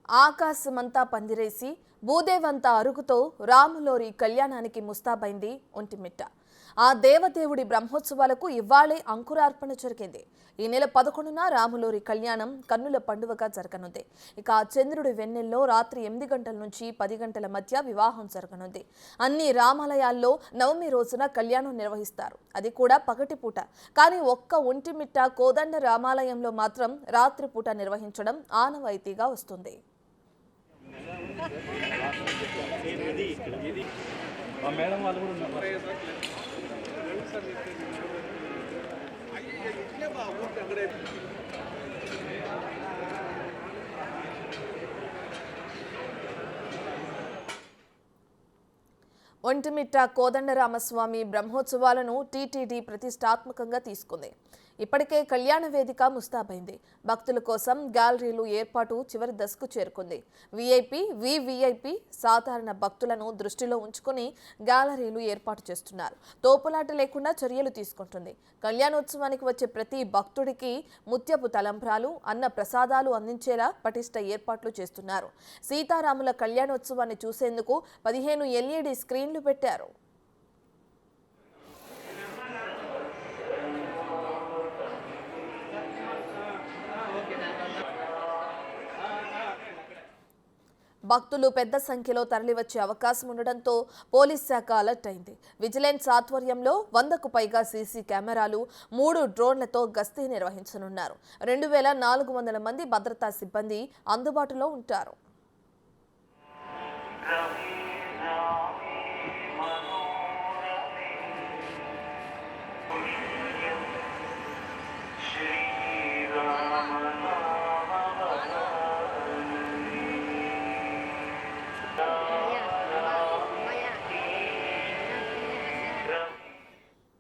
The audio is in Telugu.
ఆకాశమంతా పందిరేసి భూదేవంతా అరుగుతో రాములోరి కళ్యాణానికి ముస్తాబైంది ఒంటిమిట్ట. ఆ దేవదేవుడి బ్రహ్మోత్సవాలకు ఇవ్వాళే అంకురార్పణ జరిగింది. ఈ నెల 11న రాములోరి కళ్యాణం కన్నుల పండువగా జరగనుంది. ఇక చంద్రుడి వెన్నెల్లో రాత్రి 8 గంటల నుంచి 10 గంటల మధ్య వివాహం జరగనుంది. అన్ని రామాలయాల్లో నవమి రోజున కళ్యాణం నిర్వహిస్తారు, అది కూడా పగటిపూట. కానీ ఒక్క ఒంటిమిట్ట కోదండ రామాలయంలో మాత్రం రాత్రిపూట నిర్వహించడం ఆనవాయితీగా వస్తుంది. ఒంటిమిట్ట కోదండరామస్వామి బ్రహ్మోత్సవాలను టీటీడీ ప్రతిష్టాత్మకంగా తీసుకుంది. ఇప్పటికే కళ్యాణ వేదిక ముస్తాబైంది. భక్తుల కోసం గ్యాలరీలు ఏర్పాటు చివరి దశకు చేరుకుంది. వీఐపీ, వివిఐపీ, సాధారణ భక్తులను దృష్టిలో ఉంచుకుని గ్యాలరీలు ఏర్పాటు చేస్తున్నారు. తోపులాట లేకుండా చర్యలు తీసుకుంటుంది. కళ్యాణోత్సవానికి వచ్చే ప్రతి భక్తుడికి ముత్యపు తలంబ్రాలు, అన్న ప్రసాదాలు అందించేలా పటిష్ట ఏర్పాట్లు చేస్తున్నారు. సీతారాముల కళ్యాణోత్సవాన్ని చూసేందుకు 15 LED స్క్రీన్లు పెట్టారు. భక్తులు పెద్ద సంఖ్యలో తరలివచ్చే అవకాశం ఉండడంతో పోలీస్ శాఖ అలర్ట్ అయింది. విజిలెన్స్ ఆధ్వర్యంలో 100కు పైగా సీసీ కెమెరాలు, 3 డ్రోన్లతో గస్తీ నిర్వహించనున్నారు. 2400 మంది భద్రతా సిబ్బంది అందుబాటులో ఉంటారు.